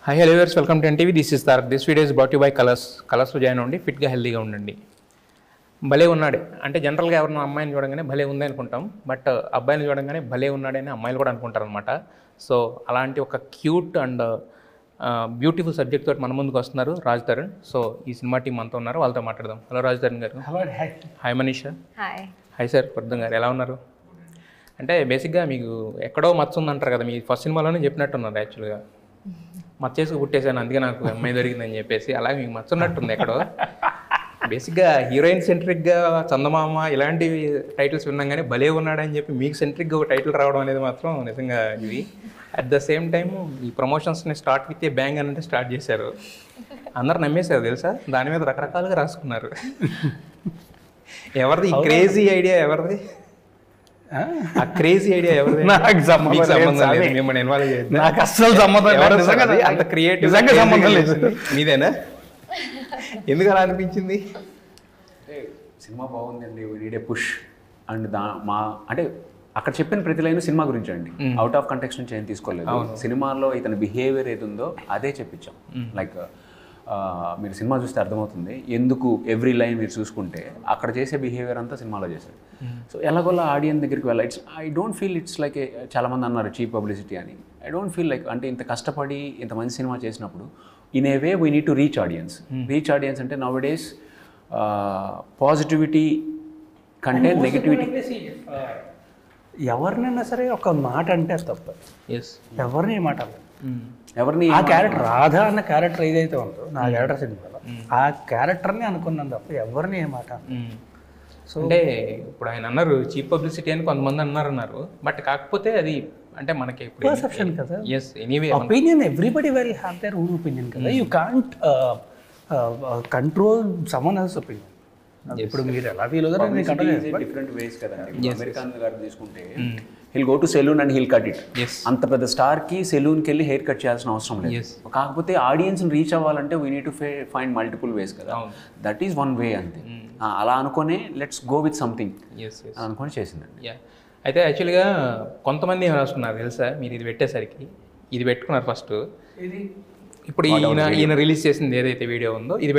Hi hello viewers, welcome to NTV. This is Tarak. This video is brought you by కలర్స్లో join అవ్వండి, ఫిట్గా హెల్తీగా ఉండండి. భలే ఉన్నాడే అంటే జనరల్గా ఎవరినో అమ్మాయిని చూడగానే భలే ఉంది అనుకుంటాం, బట్ అబ్బాయిని చూడగానే భలే ఉన్నాడని అమ్మాయిలు కూడా అనుకుంటారు అనమాట. సో అలాంటి ఒక క్యూట్ అండ్ బ్యూటిఫుల్ సబ్జెక్ట్ తోటి మన ముందుకు వస్తున్నారు రాజ్ తరుణ్. సో ఈ సినిమా టీం అంతా ఉన్నారు, వాళ్ళతో మాట్లాడదాం. హలో రాజ్ తరుణ్ గారు. Hi Manisha. Hi sir Vardhan గారు, ఎలా ఉన్నారు? అంటే బేసిక్గా మీకు ఎక్కడో మచ్చ ఉందంటారు కదా, మీ ఫస్ట్ సినిమాలోనే చెప్పినట్టున్నారు. యాక్చువల్గా మచ్చేసుకు పుట్టేశాను, అందుకే నాకు అమ్మాయి దొరికిందని చెప్పేసి. అలాగే మీకు మచ్చ ఉన్నట్టుంది ఎక్కడో. బేసిక్గా హీరోయిన్ సెంట్రిక్గా చందమామ ఇలాంటి టైటిల్స్ విన్నాం, కానీ భలే ఉన్నాడని చెప్పి మీకు సెంట్రిక్గా ఒక టైటిల్ రావడం అనేది మాత్రం నిజంగా ఇది. అట్ ద సేమ్ టైం ఈ ప్రమోషన్స్ని స్టార్ట్ విత్ ఏ బ్యాంగ్ అని అంటే స్టార్ట్ చేశారు. అందరు నమ్మేశారు తెలుసా, దాని మీద రకరకాలుగా రాసుకున్నారు. ఎవరిది ఈ క్రేజీ ఐడియా? ఎవరిది ఆ క్రేజీ ఐడియా? ఎవరిది? నాకు సంబంధం లేదు, మిమ్మల్ని ఇన్వాల్వ్ చేయదు. నాకు అస్సలు సంబంధం లేదు. అంత క్రియేటివ్ సంబంధం లేదు. మీదేనా? ఎందుకు అలా అనిపించింది? సినిమా బాగుందండి, నీడే పుష్ అండ్ అంటే అక్కడ చెప్పిన ప్రతి లైన్ సినిమా గురించి అండి. అవుట్ ఆఫ్ కంటెక్స్ట్ నుంచి ఏం తీసుకోలేదు. సినిమాలో ఇతని బిహేవియర్ ఏది ఉందో అదే చెప్పించాం. లైక్ మీరు సినిమా చూస్తే అర్థమవుతుంది ఎందుకు ఎవ్రీ లైన్ మీరు చూసుకుంటే అక్కడ చేసే బిహేవియర్ అంతా సినిమాలో చేశాడు. సో ఎలాగోలా ఆడియన్స్ దగ్గరికి వెళ్ళాలి. I don't feel it's like చాలామంది అన్నారు చీప్ పబ్లిసిటీ అని. ఐ డోంట్ ఫీల్ లైక్, అంటే ఇంత కష్టపడి ఇంత మంచి సినిమా చేసినప్పుడు in a way we need to reach audience. Reach audience అంటే నవ్ డేస్ పాజిటివిటీ కంటే నెగిటివిటీ. ఎవరినైనా సరే ఒక మాట అంటే తప్ప, ఎవరిని ఏ మాట ఎవరిని ఆ క్యారెక్టర్ రాధా అన్న క్యారెక్టర్ ఏదైతే ఉందో నా క్యారెక్టర్ సినిమాలో ఆ క్యారెక్టర్ని అనుకున్నాను తప్ప ఎవరిని ఏ మాట. సో అంటే ఇప్పుడు ఆయన అన్నారు చీప్ పబ్లిసిటీ అని కొంతమంది అన్నారు, బట్ కాకపోతే అది అంటే మనకి పర్సెప్షన్ కదా. Yes, anyway opinion, everybody will have their own opinion కదా. You can't control someone else opinion. ఇప్పుడు మీరు ఎలా ఫీల్ అవుతారు డిఫరెంట్ వేస్ కదండి. అమెరికన్ గారు తీసుకుంటే he'll go to salon and he'll cut it. అంత పెద్ద స్టార్కి సెలూన్కి వెళ్ళి హెయిర్ కట్ చేయాల్సిన అవసరం లేదు. కాకపోతే ఆడియన్స్ని రీచ్ అవ్వాలంటే we need to find multiple ways కదా. దట్ ఈస్ వన్ వే అంతే. అలా అనుకునే లెట్స్ గో విత్ సంథింగ్ అనుకొని చేసిందండి. అయితే యాక్చువల్గా కొంతమంది ఏం రాసుకున్నారు తెలుసా, మీరు ఇది పెట్టేసరికి ఇది పెట్టుకున్నారు ఫస్ట్. ఇప్పుడు ఈయన రిలీజ్ చేసింది ఏదైతే వీడియో ఉందో ఇది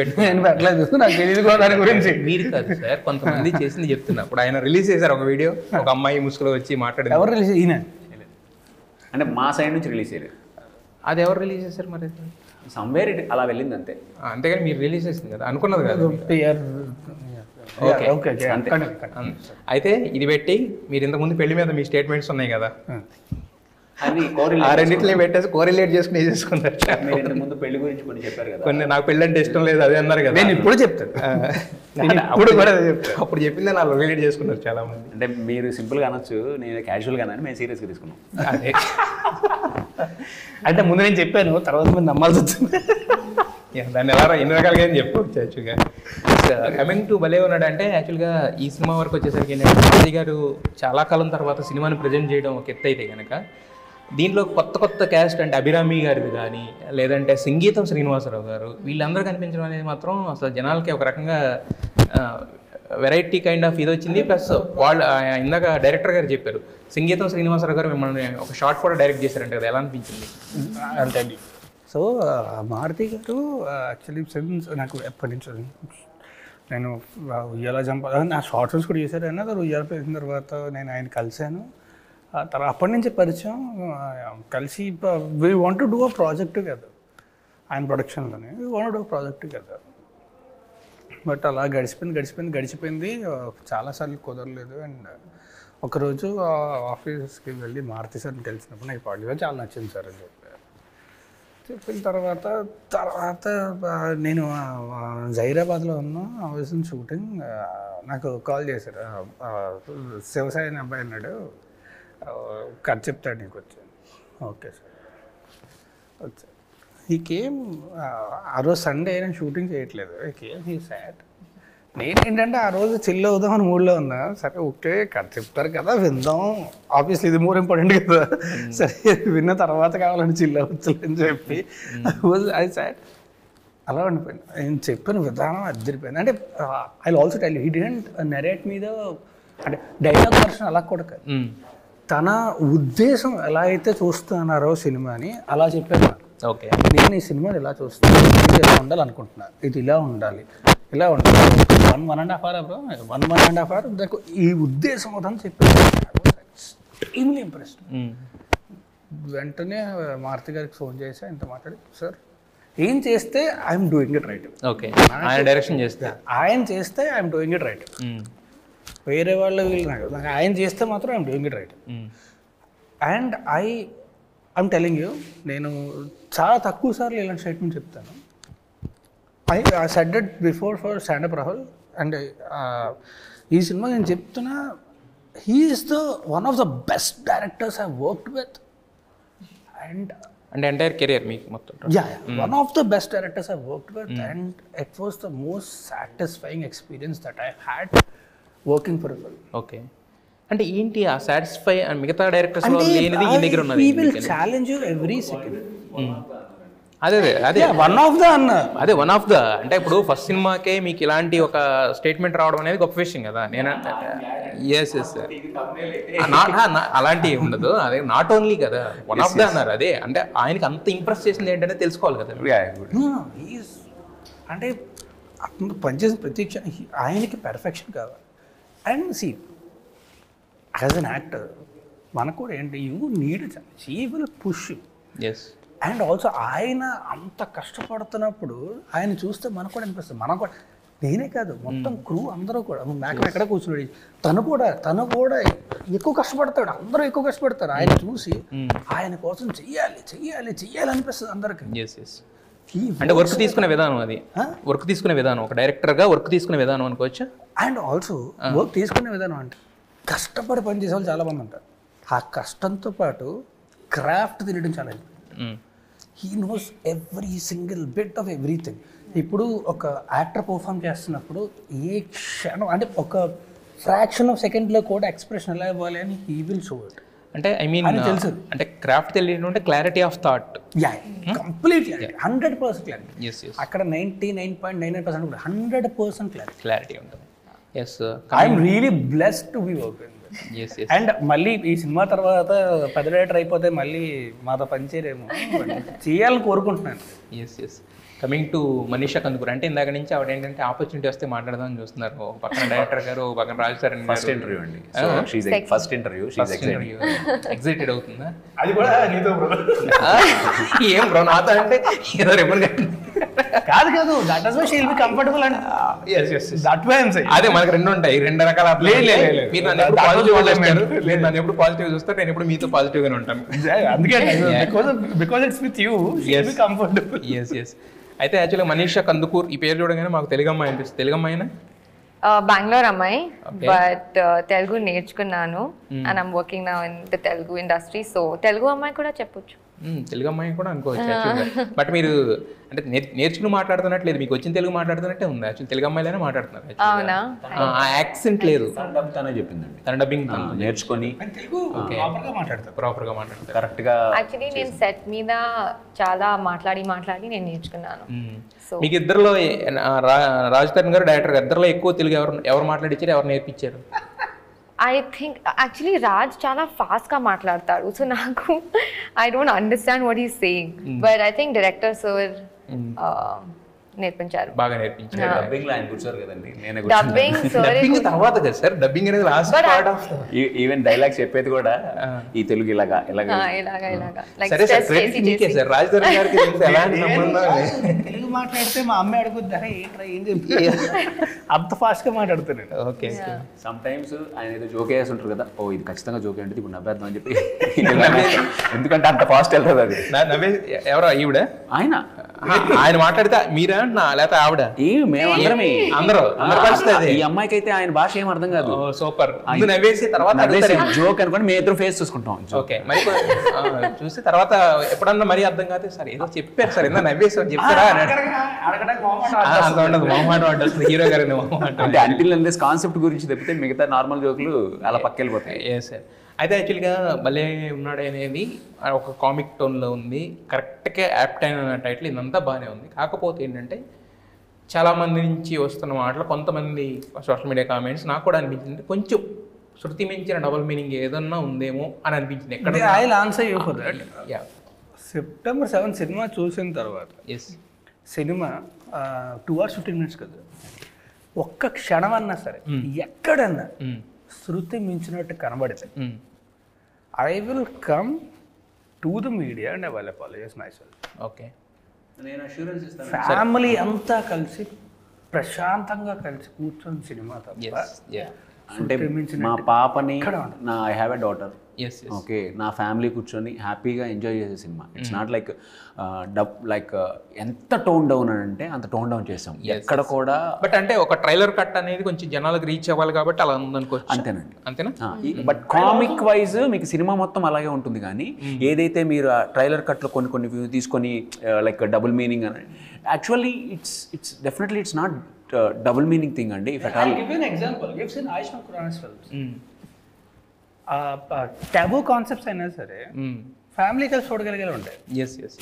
దాని గురించి మీరు కాదు సార్, కొంతమంది చేసింది చెప్తున్నా. ఇప్పుడు ఆయన రిలీజ్ చేశారు ఒక వీడియో, ఒక అమ్మాయి ముసుగులో వచ్చి మాట్లాడారు. ఎవరు రిలీజ్? ఈయన అంటే మా సైడ్ నుంచి రిలీజ్ చేయలేదు. అది ఎవరు రిలీజ్ చేశారు మరి? సమ్వేర్ అలా వెళ్ళింది అంతే. అంతేగాని మీరు రిలీజ్ చేసింది కదా, అనుకున్నది కదా. అయితే ఇది పెట్టి మీరు ఇంతకుముందు పెళ్లి మీద మీ స్టేట్మెంట్స్ ఉన్నాయి కదా, ఆ రెండింటిని పెట్టేసి కోరిలేట్ చేసుకుని వేసేసుకున్నారు. ముందు పెళ్లి గురించి కొన్ని చెప్పారు కదా, కొన్ని నాకు పెళ్ళి అంటే ఇష్టం లేదు అదే అన్నారు కదా. నేను ఇప్పుడు చెప్తాను, అప్పుడు చెప్పిందే నాకు రిలేట్ చేసుకున్నారు చాలా మంది. అంటే మీరు సింపుల్గా అనొచ్చు, నేను క్యాజువల్గా అని మేము సీరియస్గా తీసుకున్నాం. అదే అంటే ముందు నేను చెప్పాను, తర్వాత మీరు నమ్మాల్సి వచ్చింది. దాన్ని ఎలా ఎన్ని రకాలుగా అని చెప్పవచ్చు. యాక్చువల్గా కమింగ్ టు భలే ఉన్నాడు అంటే యాక్చువల్గా ఈ సినిమా వరకు వచ్చేసరికి ఏంటంటే మోదీ గారు చాలా కాలం తర్వాత సినిమాని ప్రజెంట్ చేయడం ఒక ఎత్తు అయితే కనుక, దీంట్లో కొత్త కొత్త క్యాస్ట్ అంటే అభిరామి గారిది కానీ లేదంటే సంగీతం శ్రీనివాసరావు గారు వీళ్ళందరూ కనిపించడం అనేది మాత్రం అసలు జనాలకి ఒక రకంగా వెరైటీ కైండ్ ఆఫ్ ఇది వచ్చింది. ప్లస్ వాళ్ళు ఇందాక డైరెక్టర్ గారు చెప్పారు సంగీతం శ్రీనివాసరావు గారు మిమ్మల్ని ఒక షార్ట్ కూడా డైరెక్ట్ చేశారంటే కదా, ఎలా అనిపించింది? అంటే సో మారుతి గారు యాక్చువల్లీ సిన్స్ నాకు ఎప్పటి నుంచి నేను ఉయ్యాల జంప నా షార్ట్ ఫిల్మ్స్ కూడా చేశారు. అయినా ఉయ్యాల పేసిన తర్వాత నేను ఆయన కలిశాను. తర్వాత అప్పటి నుంచి పరిచయం కలిసి we want to do a project కదా, ఆయన ప్రొడక్షన్లోనే వీ వాంట్ డూ ప్రాజెక్ట్ కదా. బట్ అలా గడిచిపోయింది చాలాసార్లు కుదరలేదు. అండ్ ఒకరోజు ఆఫీస్కి వెళ్ళి మారుతి సార్ని కలిసినప్పుడు నాకు పాడగా చాలా నచ్చింది సార్ అని చెప్పిన తర్వాత నేను జైరాబాద్లో ఉన్న అవసరం షూటింగ్ నాకు కాల్ చేశారు. శివసాయి అని అబ్బాయి అన్నాడు, కథ చెప్తాడు నీకు వచ్చాను. ఓకే సార్ వచ్చా. ఈ కేమ్ ఆ రోజు సండే నేను షూటింగ్ చేయట్లేదు. ఈ కేమ్ హీ సాట్. నేను ఏంటంటే ఆ రోజు చిల్ అవుదాం అని మూడ్లో ఉన్నా. సరే ఓకే కథ చెప్తారు కదా విందాం, ఆబ్వియస్లీ ఇది మోర్ ఇంపార్టెంట్ కదా. సరే విన్న తర్వాత కావాలని చిల్ అవ్వచ్చు అని చెప్పి అది సాట్ అలా ఉండిపోయింది. నేను చెప్పిన విధానం అదిరిపోయింది. అంటే I also tell you he didn't narrate మీద, అంటే డైలాగ్ వర్షన్ అలా కూడా కాదు, తన ఉద్దేశం ఎలా అయితే చూస్తున్నారో సినిమాని అలా చెప్పారు నాకు. ఓకే. నేను ఈ సినిమాని ఇలా చూస్తాను, ఇది ఇలా ఉండాలనుకుంటున్నాను, ఇది ఇలా ఉండాలి, ఇలా ఉండాలి. 1.5 hour బ్రో, 1.5 hour నాకు ఈ ఉద్దేశం అవుతుందని చెప్పి ఎక్స్ట్రీమ్లీ ఇంప్రెస్డ్. వెంటనే మారుతి గారికి ఫోన్ చేసి ఆయనతో మాట్లాడి, సార్ ఏం చేస్తే I'm doing it right. Okay, ఆయన డైరెక్షన్ చేస్తే ఆయన చేస్తే ఐఎమ్ డూయింగ్ ఇట్ రైట్. వేరే వాళ్ళు వీళ్ళు నాకు ఆయన చేస్తే మాత్రం I'm doing it right. And I'm telling you, నేను చాలా తక్కువ సార్లు ఇలాంటి స్టేట్మెంట్ చెప్తాను. I said it before for stand up Rahul. And ఈ సినిమా నేను చెప్తున్నా, he is the one of the best directors I worked with. And అంటే ఎంటైర్ కెరియర్ మీకు మొత్తం? One of the best directors I worked with. And it was the most satisfying experience that I had working for film. Okay, అంటే ఏంటి ఆ satisfy మిగతా directors లో లేనిది ఈ దగ్గర ఉన్నది? He will challenge you every second. అదే వన్ ఆఫ్ ద అదే వన్ ఆఫ్ ద అంటే ఇప్పుడు ఫస్ట్ సినిమాకే మీకు ఇలాంటి ఒక స్టేట్మెంట్ రావడం అనేది గొప్ప విషయం కదా. నేను ఎస్ అలాంటి ఉండదు, అదే నాట్ ఓన్లీ కదా, వన్ ఆఫ్ ద అన్నారు. అదే అంటే ఆయనకి అంత ఇంప్రెస్ చేసింది ఏంటనే తెలుసుకోవాలి కదా. అంటే పనిచేసిన ప్రతి క్షణం ఆయనకి పెర్ఫెక్షన్ కావాలి. And see as an actor మనకు కూడా ఏంటి, you need she will push. Yes. And also ఆయన అంత కష్టపడుతున్నప్పుడు ఆయన చూస్తే మనకు కూడా అనిపిస్తుంది. మనం కూడా, నేనే కాదు మొత్తం క్రూ అందరూ కూడా, మేకర్ ఎక్కడ కూర్చున్నాడు, తను కూడా ఎక్కువ కష్టపడతాడు, అందరూ ఎక్కువ కష్టపడతారు. ఆయన చూసి ఆయన కోసం చెయ్యాలి అనిపిస్తుంది అందరికి. అంటే వర్క్ తీసుకునే విధానం, అది వర్క్ తీసుకునే విధానం, ఒక డైరెక్టర్గా వర్క్ తీసుకునే విధానం అనుకోవచ్చు. అండ్ ఆల్సో వర్క్ తీసుకునే విధానం అంటే కష్టపడి పని చేసే వాళ్ళు చాలామంది ఉంటారు. ఆ కష్టంతో పాటు క్రాఫ్ట్ తెలియడం చాలా important. He knows every single bit of everything. ఇప్పుడు ఒక యాక్టర్ పర్ఫామ్ చేస్తున్నప్పుడు ఏ క్షణం అంటే ఒక ఫ్రాక్షన్ ఆఫ్ సెకండ్లో కూడా ఎక్స్ప్రెషన్ ఎలా ఇవ్వాలి అని హీ విల్ షో ఇట్. అంటే ఐ మీన్ తెలుసు, అంటే క్రాఫ్ట్ తెలియడం అంటే clarity of thought. Completely 100% clarity. అక్కడ 99.99% కూడా 100% క్లారిటీ ఉంటుంది. Yes, I'm really blessed to be working. And మళ్ళీ ఈ సినిమా తర్వాత పెద్ద డైరెక్టర్ అయిపోతే మళ్ళీ మాతో పనిచేయరేమో, చేయాలని కోరుకుంటున్నాను. Yes. Coming to Manisha Kandukur, అంటే ఇందాక నుంచి ఆవిడ ఏంటంటే ఆపర్చునిటీ వస్తే మాట్లాడదామని చూస్తున్నారు. ఒక పక్కన డైరెక్టర్ గారు, ఒక పక్కన రాజు సార్. ఫస్ట్ ఇంటర్వ్యూ అండి, ఫస్ట్ ఇంటర్వ్యూ ఎగ్జైటెడ్ అవుతుందా? అది కూడా నీతో ఏం బ్రో నాతో అంటే ఏదో రేపు కాదు that is why she will be comfortable and that why I am saying. అదే మనకు రెండు ఉంటాయి, రెండు రకాల. మీరు నన్ను ఎప్పుడు పాజిటివ్ చూస్తారు, నేను ఎప్పుడు మీతో పాజిటివ్ గానే ఉంటాను. అందుకే because it's with you she will be comfortable. Yes. అయితే యాక్చువల్గా మనీషా కందుకూర్ ఈ పేరు చూడగానే మాకు తెలుగు అమ్మాయి అనిపిస్తుంది. తెలుగు అమ్మాయినా? బెంగళూరు అమ్మాయి, బట్ తెలుగు నేర్చుకున్నాను and I'm working now in the Telugu industry. So Telugu అమ్మాయి కూడా చెప్పొచ్చు, తెలుగు అమ్మాయి కూడా అనుకోవచ్చు యాక్చువల్గా. బట్ మీరు అంటే నేర్చుకుని మాట్లాడుతున్నట్లేదు, మీకు వచ్చిన తెలుగు మాట్లాడుతున్నట్టే ఉంది. యాక్చువల్ తెలుగు అమ్మాయిలోనే మాట్లాడుతున్నారు. అవునా? ఆ యాక్సెంట్ లేదు, తనే చెప్పిందండి. తన డబ్బింగ్ నేర్చుకొని ప్రాపర్గా మాట్లాడతారు కరెక్ట్గా. యాక్చువల్లీ నేను సెట్ మీద చాలా మాట్లాడి నేను నేర్చుకున్నాను. మీకు ఇద్దరులో రాజ్ తరుణ్ గారు డైరెక్టర్ గారు ఇద్దరులో ఎక్కువ తెలుగు ఎవరు మాట్లాడించారు, ఎవరు నేర్పించారు? ఐ థింక్ యాక్చువల్లీ రాజ్ చాలా ఫాస్ట్గా మాట్లాడతాడు, సో నాకు I don't understand what is saying. But I think director sir నేర్పించారు, బాగా నేర్పించారు. డబ్బింగ్ లో ఆయన కూర్చోరు కదండి, నేనే డబ్బింగ్ తర్వాత కదా సార్, డబ్బింగ్ అనేది last part of. Even dialogues చెప్పేది కూడా ఈ తెలుగు ఇలాగా సరే సార్, రాజ్ తరుణ్ గారికి ఎలాంటి సంబంధం? తెలుగు మాట్లాడితే మా అమ్మ అడుగుద్దా ఏంట్రా ఏం చెప్పి అంత ఫాస్ట్ గా మాట్లాడుతున్నాడు. ఓకే. సమ్ టైమ్స్ ఆయన ఏదో జోక్ వేసి ఉంటారు కదా, ఓ ఇది ఖచ్చితంగా జోక్ అంటే ఇప్పుడు నవ్వేద్దాం అని చెప్పి, ఎందుకంటే అంత ఫాస్ట్ వెళ్తుంది అది. నవ్వే ఎవరో ఈవిడ ఆయన మాట్లాడితే మీరా లేకపోతే ఆవిడ? అందరూ పరిస్థితి. ఈ అమ్మాయికి అయితే ఆయన భాష ఏం అర్థం కాదు. సూపర్. నవ్వేసి తర్వాత జోక్ అనుకోండి, మేము ఇద్దరు ఫేస్ చూసుకుంటాం. ఓకే, మరి చూసి తర్వాత ఎప్పుడన్నా మరీ అర్థం కాదు, సార్ ఏదో చెప్పారు సార్ ఏదో నవ్వేసి చెప్తారా అంత ఉండదు. మొహమాట వస్తుంది హీరో గారి అంటే అంటిల్ అండ్ కాన్సెప్ట్ గురించి తప్పితే మిగతా నార్మల్ జోకులు అలా పక్కెళ్ళిపోతాయి. ఏ సార్. అయితే యాక్చువల్గా భలే ఉన్నాడు అనేది ఒక కామిక్ టోన్లో ఉంది, కరెక్ట్గా యాప్ట్ అయిన టైటిల్, ఇదంతా బాగానే ఉంది. కాకపోతే ఏంటంటే చాలామంది నుంచి వస్తున్న మాటలు, కొంతమంది సోషల్ మీడియా కామెంట్స్ నాకు కూడా అనిపించింది కొంచెం శృతి మించిన డబుల్ మీనింగ్ ఏదన్నా ఉందేమో అని అనిపించింది. ఎక్కడ I will answer you for that. September 7 cinema చూసిన తర్వాత ఎస్ సినిమా 2 hours 15 minutes కదా, ఒక్క క్షణం అన్నా సరే ఎక్కడన్నా శృతి మించినట్టు కనబడితే I will come to the media and I will apologise myself. Okay, నేను అష్యూరెన్స్ ఇస్తాను. ఫ్యామిలీ అంతా కలిసి ప్రశాంతంగా కలిసి కూర్చొని సినిమా తప్ప అంటే మా పాపని నా I have a daughter, yes okay, నా ఫ్యామిలీ కూర్చొని హ్యాపీగా ఎంజాయ్ చేసే cinema. It's not like like ఎంత టోన్ డౌన్ అని అంటే అంత టోన్ డౌన్ చేసాం, ఎక్కడ కూడా. బట్ అంటే ఒక ట్రైలర్ కట్ అనేది కొంచెం జనాలకు రీచ్ అవ్వాలి కాబట్టి అలా ఉందనుకోవచ్చు. అంతేనండి, అంతేనా? బట్ కామిక్ వైజ్ మీకు సినిమా మొత్తం అలాగే ఉంటుంది. కానీ ఏదైతే మీరు ఆ ట్రైలర్ కట్లో కొన్ని view తీసుకొని లైక్ డబుల్ మీనింగ్ అని, actually it's definitely it's not double meaning thing అండి. If at all example Ayushmann Khurrana films taboo concepts అయినా సరే ఫ్యామిలీ కలిసి చూడగలిగే ఉంటాయి. ఎస్ ఎస్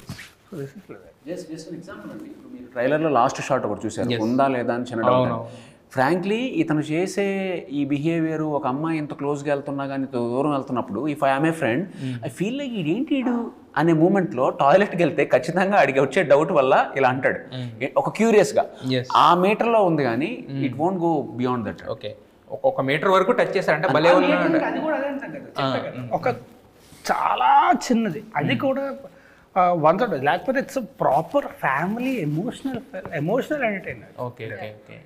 జస్ట్ ఎగ్జాంపుల్ అండి, ఇప్పుడు మీరు ట్రైలర్లో లాస్ట్ షాట్ ఒకటి చూసారు, ఉందా లేదా అని చిన్న డౌట్. ఫ్రాంక్లీ ఇతను చేసే ఈ బిహేవియర్, ఒక అమ్మాయి ఇంత క్లోజ్గా వెళ్తున్నా కానీ ఇంత దూరం వెళ్తున్నప్పుడు, if I'm a friend I feel like ఇదేంటిడు అనే మూమెంట్లో టాయిలెట్కి వెళ్తే ఖచ్చితంగా అడిగి వచ్చే డౌట్ వల్ల ఇలా అంటాడు, ఒక క్యూరియస్గా ఆ మీటర్లో ఉంది కానీ it won't go beyond that. Okay, ఒక మీటర్ వరకు టచ్ చేశారంటే భలే ఉన్నాడు. అది కూడా అదే అంటాం కదా, ఒక చాలా చిన్నది అది కూడా వన్ సైడ్, లేకపోతే it's proper family emotional entertainer. Okay okay okay,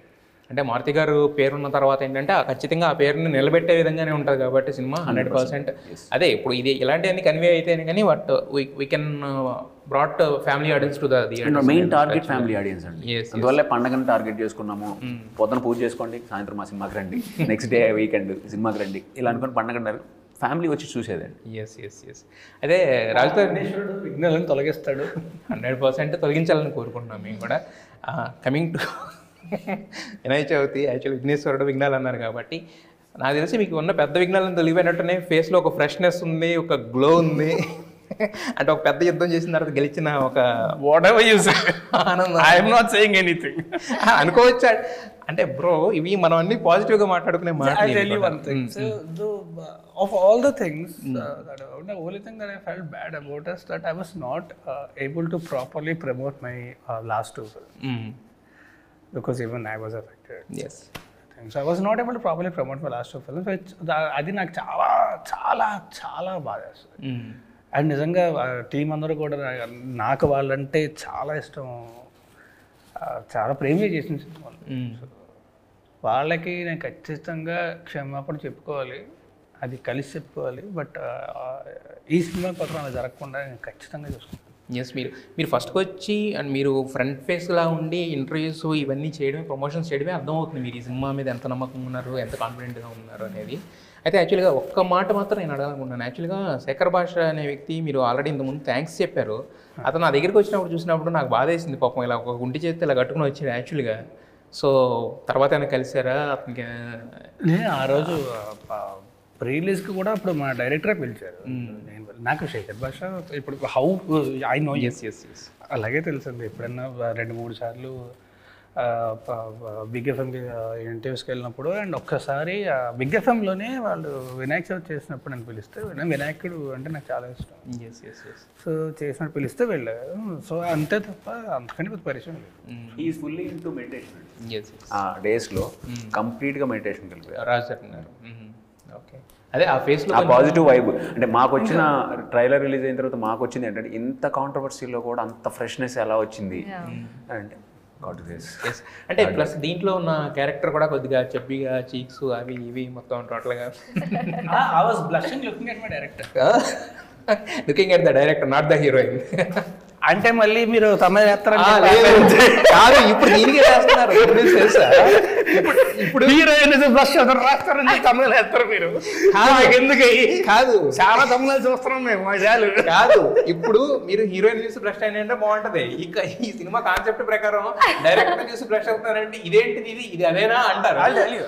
అంటే మారుతి గారు పేరున్న తర్వాత ఏంటంటే ఖచ్చితంగా ఆ పేరుని నిలబెట్టే విధంగానే ఉంటుంది కాబట్టి సినిమా 100%. అదే ఇప్పుడు ఇది ఇలాంటివన్నీ కన్వే అయితేనే కానీ but we can brought family audience to the main target family audience అండి. అందువల్ల పండగను టార్గెట్ చేసుకున్నాము. పొద్దున పూజ చేసుకోండి, సాయంత్రం మా సినిమాకి రండి, నెక్స్ట్ డే వీకెండ్ సినిమాకి రండి, ఇలా అనుకుని పండగ ఫ్యామిలీ వచ్చి చూసేదండి. ఎస్ ఎస్ ఎస్, అదే రాజుతో విఘ్నాలను తొలగిస్తాడు, 100% తొలగించాలని కోరుకుంటున్నాం మేము కూడా. Coming to Vinayaka Chavithi, actual విఘ్నేశ్వరుడు విఘ్నాలు అన్నారు కాబట్టి నాకు తెలిసి మీకు ఉన్న పెద్ద విఘ్నాలను తొలగిపోయినట్టునే ఫేస్లో ఒక ఫ్రెష్నెస్ ఉంది, ఒక గ్లో ఉంది. అంటే ఒక పెద్ద యుద్ధం చేసిన తర్వాత గెలిచిన ఒక ఆనందం. ఐఎమ్ నాట్ సేయింగ్ ఎనీథింగ్ అనుకోవచ్చా అంటే బ్రో, ఇవి మనం అన్ని పాజిటివ్గా మాట్లాడుకునే of all the things, the only thing that I felt bad about is that I was not able to properly promote my last two films. Because even I was affected. Yes. So I was not able to properly promote my last two films. అది నాకు చాలా చాలా చాలా బాధ వేస్తుంది. And నిజంగా team అందరూ కూడా నాకు వాళ్ళంటే చాలా ఇష్టం, చాలా ప్రేమ చేసిన సినిమాలు. వాళ్ళకి నేను ఖచ్చితంగా క్షమాపణ చెప్పుకోవాలి, అది కలిసి చెప్పుకోవాలి. బట్ ఈ సినిమా పత్రం అలా జరగకుండా నేను ఖచ్చితంగా చూసుకుంటాను. ఎస్, మీరు ఫస్ట్కి వచ్చి అండ్ మీరు ఫ్రంట్ ఫేస్లా ఉండి ఇంటర్వ్యూస్ ఇవన్నీ చేయడమే, ప్రమోషన్స్ చేయడమే అర్థమవుతుంది మీరు ఈ సినిమా మీద ఎంత నమ్మకం ఉన్నారు, ఎంత కాన్ఫిడెంట్గా ఉన్నారు అనేది. అయితే యాక్చువల్గా ఒక్క మాట మాత్రం నేను అడగాలనుకుంటున్నాను. యాక్చువల్గా శేఖర్ భాష అనే వ్యక్తి మీరు ఆల్రెడీ ఇంతకుముందు థ్యాంక్స్ చెప్పారు. అతను నా దగ్గరికి వచ్చినప్పుడు చూసినప్పుడు నాకు బాధ వేసింది, పాపం ఇలా ఒక గుంటి చేస్తే ఇలా కట్టుకుని వచ్చాడు యాక్చువల్గా. సో తర్వాత ఏమైనా కలిసారా అతనికి? నేను ఆ రోజు రిలీజ్కి కూడా అప్పుడు మా డైరెక్టరే పిలిచారు. నాకు శేఖర్ భాష ఇప్పుడు హౌ ఐ నో, అలాగే తెలుసండి. ఎప్పుడన్నా 2-3 సార్లు బిగ్ ఎఫ్ఎంకి ఇంటర్వ్యూస్కి వెళ్ళినప్పుడు, అండ్ ఒక్కసారి బిగ్ ఎఫ్ఎంలోనే వాళ్ళు వినాయక చవితి చేసినప్పుడు నన్ను పిలిస్తే, వినాయకుడు అంటే నాకు చాలా ఇష్టం. సో చేసినట్టు పిలిస్తే వెళ్ళారు. సో అంతే తప్ప అంతకంటే కొద్ది పరిచయం లేదు. Is fully into meditation. ఆ డేస్లో కంప్లీట్గా మెడిటేషన్ కలిపారు రాజు. ఓకే, అదే ఆ ఫేస్లో ఆ పాజిటివ్ వైబ్. అంటే మాకు వచ్చిన ట్రైలర్ రిలీజ్ అయిన తర్వాత మాకు వచ్చింది ఏంటంటే ఇంత కాంట్రవర్సీలో కూడా అంత ఫ్రెష్నెస్ ఎలా వచ్చింది అంటే అంటే ప్లస్ దీంట్లో ఉన్న క్యారెక్టర్ కూడా కొద్దిగా చెప్పిగా చీక్స్ అవి ఇవి మొత్తం టోటల్గా. I was blushing looking at my director. Looking at the director, not the heroine. అంటే మళ్ళీ మీరు తమిళ కాదు, ఇప్పుడు దీనికి రాస్తున్నారు తెలుసా? ఇప్పుడు హీరోయిన్ బ్లష్ రాస్తారని తమిళ వేస్తారు మీరు. ఎందుకు కాదు, చాలా తమిళ చూస్తున్నాం మేము మజాలు. కాదు, ఇప్పుడు మీరు హీరోయిన్ చూసి బ్లష్ అయినంటే బాగుంటది. ఇక ఈ సినిమా కాన్సెప్ట్ ప్రకారం డైరెక్టర్ చూసి బ్లష్ అవుతున్నారంటే ఇదేంటిది, ఇది అదేనా అంటారు.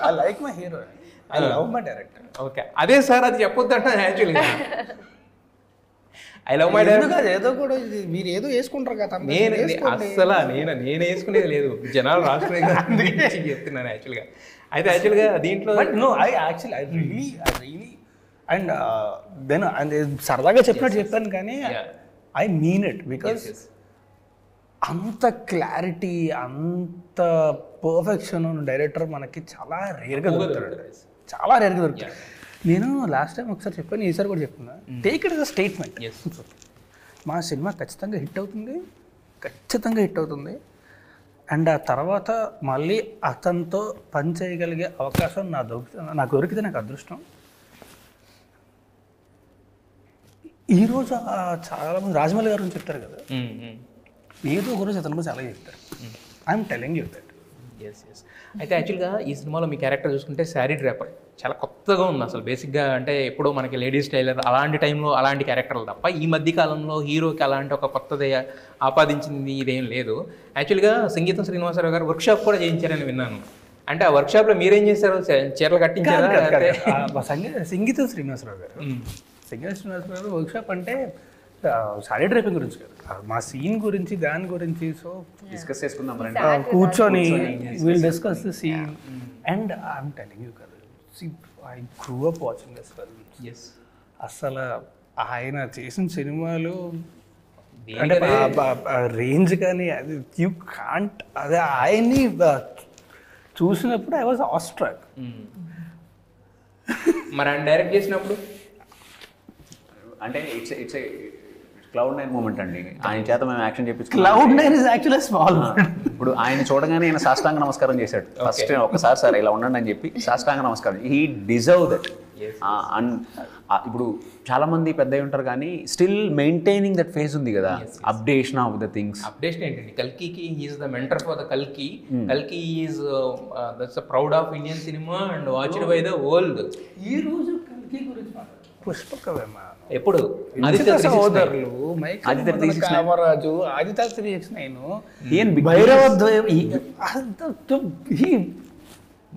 I like my heroine. I love my director. Okay, అదే సార్ అది చెప్పొద్దు అంటాను యాక్చువల్గా. I love my director. ఏదో కూడా మీరు ఏదో వేసుకుంటారు కదా, నేను అస్సలు నేను వేసుకునేది లేదు, జనాలు రాసుకునే చెప్తున్నాను యాక్చువల్గా. అయితే యాక్చువల్గా దీంట్లో ఐ రియలీ అండ్ దెన్ సరదాగా చెప్పినట్టు చెప్పాను. కానీ ఐ మీన్ ఇట్ బికాస్ అంత క్లారిటీ అంత పర్ఫెక్షన్ డైరెక్టర్ మనకి చాలా రేర్గా దొరుకుతాడు, చాలా రేర్గా దొరుకుతాడు. నేను లాస్ట్ టైం ఒకసారి చెప్పాను, ఈసారి కూడా చెప్తున్నా, take it as a statement. మా సినిమా ఖచ్చితంగా హిట్ అవుతుంది, ఖచ్చితంగా హిట్ అవుతుంది. అండ్ ఆ తర్వాత మళ్ళీ అతనితో పని చేయగలిగే అవకాశం నాకు దొరికితే నాకు అదృష్టం. ఈరోజు చాలామంది రాజమౌళి గారు అని చెప్తారు కదా, ఏదో ఒక రోజు అతను చాలా చెప్తారు. I'm telling you that. అయితే యాక్చువల్గా ఈ సినిమాలో మీ క్యారెక్టర్ చూసుకుంటే శారీ డ్రాపర్ చాలా కొత్తగా ఉంది అసలు. బేసిక్గా అంటే ఎప్పుడో మనకి లేడీస్ టైలర్ అలాంటి టైంలో అలాంటి క్యారెక్టర్లు తప్ప ఈ మధ్య కాలంలో హీరోకి అలాంటి ఒక కొత్తది ఆపాదించింది ఇదేం లేదు. యాక్చువల్గా సంగీతం శ్రీనివాసరావు గారు వర్క్షాప్ కూడా చేయించారని విన్నాను. అంటే ఆ వర్క్షాప్లో మీరేం చేశారు? చీరలు కట్టించారా? సంగీతం శ్రీనివాసరావు గారు వర్క్షాప్ అంటే సారీ డ్రైపింగ్ గురించి కాదు, మా సీన్ గురించి, దాని గురించి. సో డిస్కస్ చేసుకుందాం, కూర్చొని will discuss the scene. And I'm telling you కదా, I grew up watching this films. అసలు ఆయన చేసిన సినిమాలు అంటే రేంజ్ కానీ అది యూ కాంట్, అదే ఆయన్ని చూసినప్పుడు ఐ వాజ్ ఆస్ట్రక్. మరి ఆయన డైరెక్ట్ చేసినప్పుడు అంటే ఇట్స్ Cloud9 మూమెంట్ అండి. ఆయన చేత మేము action చేపించుకున్నాం. Cloud9 is actually a small one. ఇప్పుడు ఆయన చూడగానే ఆయన సాష్టాంగ నమస్కారం చేశాడు ఫస్ట్. ఒకసారి సార్ ఇలా ఉండండి అని చెప్పి సాష్టాంగ నమస్కారం. He deserve that. ఇప్పుడు చాలా మంది పెద్ద ఉంటారు కానీ స్టిల్ మెయింటైనింగ్ దట్ ఫేజ్ ఉంది కదా, updation of the things. Updation ఏంటండి, కల్కికి he's the mentor for the కల్కి. కల్కి is that's proud of Indian cinema and watched by the world. ఈ రోజు కల్కి గురించి పుష్పకవేమ ఎప్పుడు సోదరులు కామరాజు, ఆదిత్య 3X9,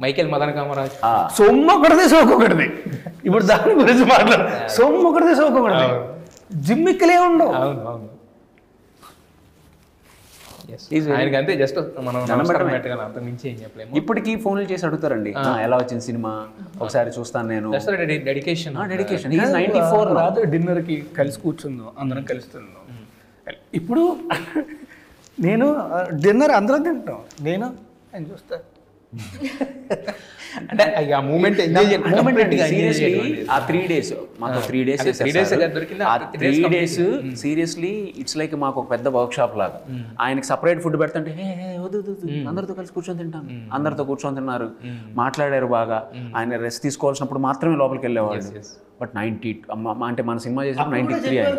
మైకేల్ మదన్ కామరాజు, సొమ్ము ఒకటిది సోకొకటిది. ఇప్పుడు దాని గురించి మాట్లాడు, సొమ్ము ఒకటిది సోకొకటిది, జిమ్మిక్కలే ఉండవు. ఆయనకి అంతే జస్ట్ మనం అంత మించి ఏం చెప్పలేము. ఇప్పటికీ ఫోన్లు చేసి అడుగుతారండి ఎలా వచ్చింది సినిమా, ఒకసారి చూస్తాను నేను. డెడికేషన్. రాదు డిన్నర్కి కలిసి కూర్చుందాం, అందరం కలుస్తున్నాం. ఇప్పుడు నేను డిన్నర్ అందరం తింటాం, నేను చూస్తా. అంటే ఆ మూమెంట్ ఎంజాయ్ ఆ 3 days మాకు 3 days సీరియస్లీ ఇట్స్ లైక్ మాకు ఒక పెద్ద వర్క్ షాప్ లాగా. ఆయనకి సపరేట్ ఫుడ్ పెడుతుంటే అందరితో కలిసి కూర్చొని తింటాను, అందరితో కూర్చొని తిన్నారు, మాట్లాడారు బాగా. ఆయన రెస్ట్ తీసుకోవాల్సినప్పుడు మాత్రమే లోపలికి వెళ్ళేవాళ్ళు. బట్ 90 అంటే మన సినిమా చేసినప్పుడు 93 ఆయన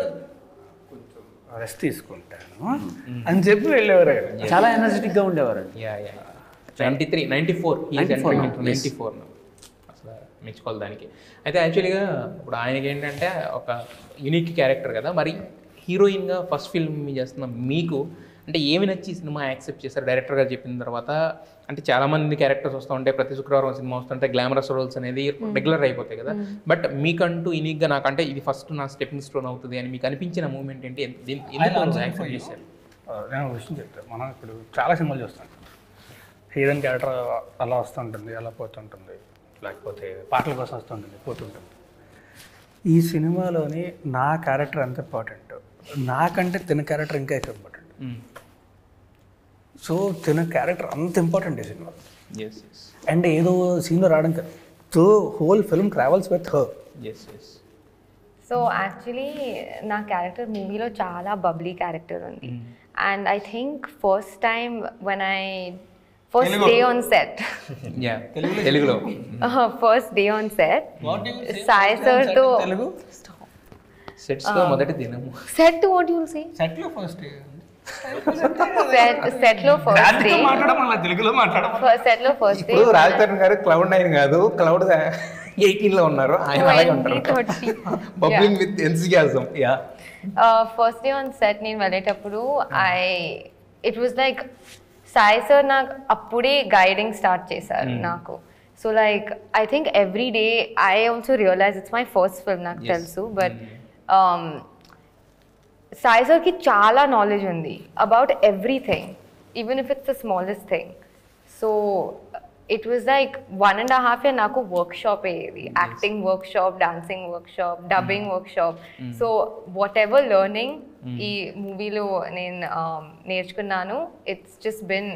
రెస్ట్ తీసుకుంటాను అని చెప్పి వెళ్ళేవారు. చాలా ఎనర్జెటిక్గా ఉండేవారు. 94 అసలు మెచ్చుకోవాలి దానికి. అయితే యాక్చువల్గా ఇప్పుడు ఆయనకి ఏంటంటే ఒక యూనిక్ క్యారెక్టర్ కదా. మరి హీరోయిన్గా ఫస్ట్ ఫిల్మ్ చేస్తున్న మీకు అంటే ఏమి నచ్చి సినిమా యాక్సెప్ట్ చేశారు? డైరెక్టర్ గారు చెప్పిన తర్వాత అంటే చాలామంది క్యారెక్టర్స్ వస్తూ ఉంటాయి, ప్రతి శుక్రవారం సినిమా వస్తుంటే గ్లామరస్ రోల్స్ అనేది రెగ్యులర్ అయిపోతాయి కదా. బట్ మీకంటూ యూనిక్గా నాకంటే ఇది ఫస్ట్ నా స్టెప్పింగ్ స్టోన్ అవుతుంది అని మీకు అనిపించిన మూమెంట్ ఏంటి? యాక్సెప్ట్ చేశారు? నేను ఒక విషయం చెప్తాను, మనం ఇప్పుడు చాలా సినిమాలు చూస్తాం, హీరోయిన్ క్యారెక్టర్ అలా వస్తుంటుంది, అలా పోతుంటుంది, లేకపోతే పాటల కోసం వస్తుంటుంది, పోతుంటుంది. ఈ సినిమాలోని నా క్యారెక్టర్ ఎంత ఇంపార్టెంట్, నాకంటే తిన క్యారెక్టర్ ఇంకా ఎక్కువ ఇంపార్టెంట్. సో తిన క్యారెక్టర్ అంత ఇంపార్టెంట్ ఈ సినిమా. అండ్ ఏదో సీన్లో రావడం కాదు, so whole film travels with her. So actually నా క్యారెక్టర్ మూవీలో చాలా బబ్లీ క్యారెక్టర్ ఉంది. And I think first time when I first day on set. Yeah, Telugu. First day on set. Sai sir to Telugu. Sets lo modati dinamu. Set to what you will say? Set lo first day. Set lo first day. మాట్లాడమల్ల తెలుగులో మాట్లాడమల్ల. Set lo first day. ఇప్పుడు రాజతరుణ్ గారు Cloud9 కాదు, Cloud 18 లో ఉన్నారు. ఆయన అలాగే ఉంటారు. Bubbling with enthusiasm. Yeah. First day on set నేను వెళ్ళేటప్పుడు it was like Sai sir నాకు అప్పుడే గైడింగ్ స్టార్ట్ చేశారు నాకు. So like I think every day I also realise it's my first film, నాకు తెలుసు. బట్ సాయి సార్కి చాలా నాలెడ్జ్ ఉంది about everything, even if it's the smallest thing. So it was like 1.5 year నాకు వర్క్షాప్ అయ్యేది, acting workshop, dancing workshop, dubbing workshop. So whatever learning ఈ మూవీలో నేను నేర్చుకున్నాను, it's just been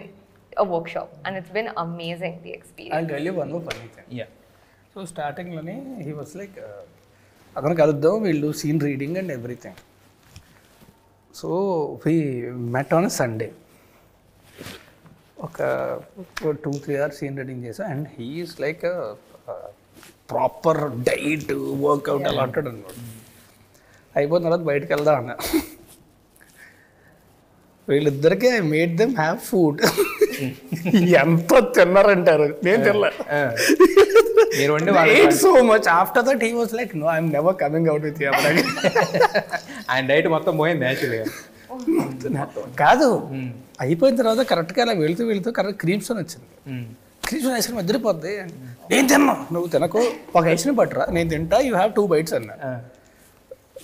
a workshop and it's been amazing, the experience. I'll tell you one more funny thing. Yeah. So startingలోనే he was like అతను కలుద్దాం, వీళ్ళు scene reading and everything. So we met on a Sunday. ఒక 2-3 hours scene reading చేసా and he is like proper diet workout అలా అంటాడు అనమాట. అయిపోయిన తర్వాత బయటకు వెళ్దాం అన్న. వీళ్ళిద్దరికి I made them have food. ఎంత తిన్నారంటారు, నేను తిన్నా so much. After that he was like no I'm never coming out with you. ఆయన డైట్ మొత్తం పోయింది యాక్చువల్గా. కాదు, అయిపోయిన తర్వాత కరెక్ట్గా అలా వెళ్తూ వెళ్తూ కరెక్ట్ క్రీమ్స్ అని వచ్చింది. క్రీమ్స్ ఐస్ క్రీమ్ అదిరిపోద్ది. నేను తిన్నా, నువ్వు తినకు, ఒక ఐస్ క్రీమ్ పట్టురా, నేను తింటా, యూ హ్యావ్ 2 bites అన్నా.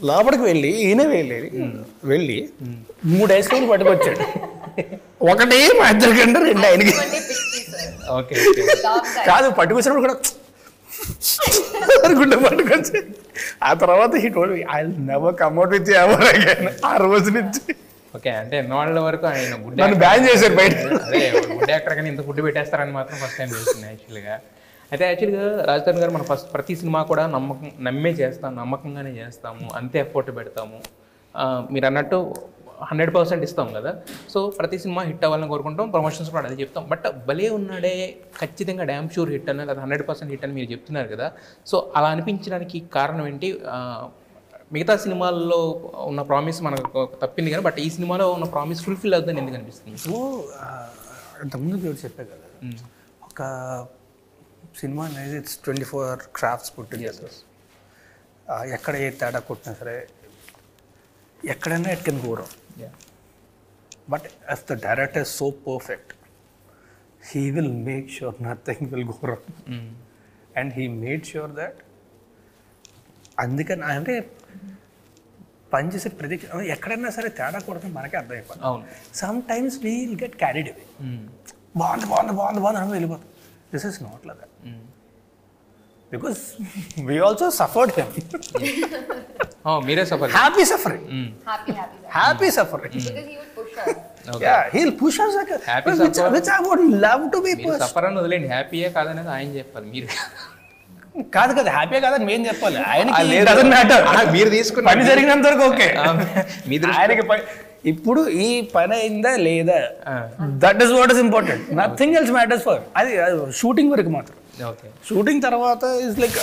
లోపలికి వెళ్ళి ఈయన వెళ్ళి 3 ఐస్ క్రీమ్లు పట్టుకొచ్చాడు. ఒకటి మా ఇద్దరి కంటే 2 ఆయనకి. కాదు, పట్టుకొచ్చినప్పుడు కూడా అనుకుంటే పట్టుకొచ్చి ఆ తర్వాత he told me I will never come out with you ever again. ఆ రోజు నుంచి ఓకే, అంటే ఎన్నోళ్ళ వరకు ఆయన గుడ్ నన్ను బ్యాన్ చేశారు బయట. అదే గుడ్ యాక్టర్ కానీ ఇంత ఫుడ్ పెట్టేస్తారని మాత్రం ఫస్ట్ టైం తెలిసింది యాక్చువల్గా. అయితే యాక్చువల్గా రాజధాని గారు మన ప్రతి సినిమా కూడా నమ్మే చేస్తాం, నమ్మకంగానే చేస్తాము, అంతే ఎఫర్ట్ పెడతాము. మీరు అన్నట్టు 100% ఇస్తాం కదా. సో ప్రతి సినిమా హిట్ అవ్వాలని కోరుకుంటాం, ప్రమోషన్స్ కూడా అదే చెప్తాం. బట్ భలే ఉన్నాడే ఖచ్చితంగా డ్యామ్ షూర్ హిట్ అని, లేదా 100% హిట్ అని మీరు చెప్తున్నారు కదా. సో అలా అనిపించడానికి కారణం ఏంటి? మిగతా సినిమాల్లో ఉన్న ప్రామిస్ మనకు తప్పింది కానీ, బట్ ఈ సినిమాలో ఉన్న ప్రామిస్ ఫుల్ఫిల్ అవుతుందని ఎందుకు అనిపిస్తుంది? సో అంతకుముందు ఎవరు చెప్పే కదా, ఒక సినిమా అనేది ఇట్స్ 24 క్రాఫ్ట్స్ పుట్టింది. ఎక్కడ ఏ తేడా కొట్టినా సరే, ఎక్కడైనా it can go wrong. But if the director is so perfect, he will make sure nothing will go wrong. And he made sure that. అందుకని అంటే పనిచేసే ప్రతి ఎక్కడైనా సరే తేడా కొడితే మనకే అర్థమైపోతుంది. Some times we will get carried away. బాగుంది అని వెళ్ళిపోతాం. This is not like that. Because we also suffered him. Oh, mere suffer. Happy suffering. Happy suffering. Because he would push us. Okay. Yeah, he'll push us like happy suffer. Which I would love to be pushed. Suffer అని వదిలేండి, హ్యాపీయే కాదనేది ఆయన చెప్పాలి. మీరు కాదు కదా, happy కాదని మేము చెప్పాలి. ఆయనకి డజంట్ మ్యాటర్. మీరు తీసుకున్న పని జరిగినంత వరకు ఓకే. ఆయనకి ఇప్పుడు ఈ పని అయిందా లేదా, that is what is important. Nothing else matters for. అది షూటింగ్ వరకు మాత్రం. షూటింగ్ తర్వాత is like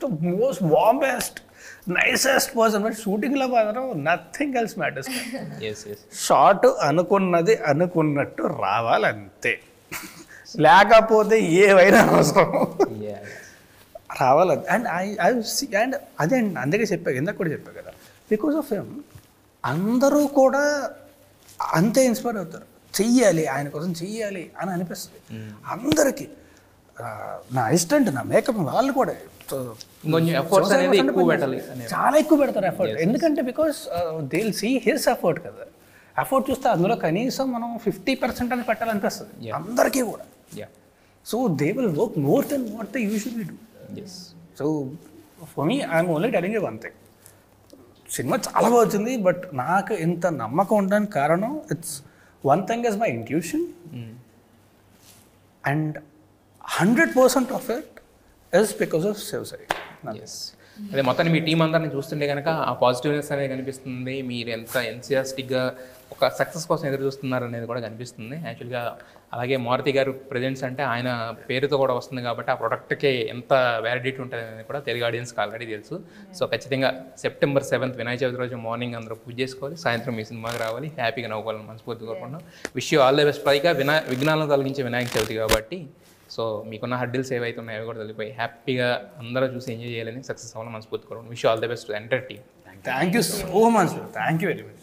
the most warmest nicest person. But షూటింగ్లో మాత్రం నథింగ్ ఎల్స్ మ్యాటర్స్. షార్ట్ అనుకున్నది అనుకున్నట్టు రావాలంతే, లేకపోతే ఏవైనా అవసరం రావాలి. అండ్ అండ్ అదే అండి, అందుకే చెప్పా, ఇందాక కూడా చెప్పా కదా, బికాస్ ఆఫ్ హిమ్ అందరూ కూడా అంతే ఇన్స్పైర్ అవుతారు. చెయ్యాలి, ఆయన కోసం చెయ్యాలి అని అనిపిస్తుంది అందరికీ. నా అసిస్టెంట్, నా మేకప్ వాళ్ళు కూడా చాలా ఎక్కువ పెడతారు ఎఫర్ట్. ఎందుకంటే because they will see his effort కదా. ఎఫర్ట్ చూస్తే అందులో కనీసం మనం 50% అని పెట్టాలనిపిస్తుంది అందరికీ కూడా. So they will work more then what they usually do. So for me I'm only telling you one thing, cinema చాలా బాగా వచ్చింది. బట్ నాకు ఇంత నమ్మకం ఉండడానికి కారణం, it's one thing is my intuition and 100% of it is because of Shivasai. అదే మొత్తాన్ని మీ టీం అందరిని చూస్తుంటే కనుక ఆ పాజిటివ్నెస్ అనేది కనిపిస్తుంది. మీరు ఎంత ఎన్సియాస్టిక్గా ఒక సక్సెస్ కోసం ఎదురు చూస్తున్నారు అనేది కూడా కనిపిస్తుంది యాక్చువల్గా. అలాగే మారుతి గారు ప్రెజెన్స్ అంటే ఆయన పేరుతో కూడా వస్తుంది కాబట్టి ఆ ప్రొడక్ట్కి ఎంత వ్యాలిడిటీ ఉంటుంది అనేది కూడా తెలుగు ఆడియన్స్కి ఆల్రెడీ తెలుసు. సో ఖచ్చితంగా September 7th వినాయక చవితి రోజు మార్నింగ్ అందరూ పూజ చేసుకోవాలి, సాయంత్రం మీ సినిమాకి రావాలి, హ్యాపీగా నవ్వుకోవాలని మనస్ఫూర్తి కోరుకుంటున్నాం. Wish you all the best. పైగా విఘ్నాలను తొలగించే వినాయక చవితి కాబట్టి సో మీకున్న హడ్డిల్స్ ఏవైతే ఉన్నాయో అవి కూడా తొలగిపోయి హ్యాపీగా అందరూ చూసి ఎంజాయ్ చేయాలని, సక్సెస్ అవ్వాలని మనస్ఫూర్తి కోరుకుంటున్నాం. Wish you all the best entire team. Thank you so much. Thank you very much.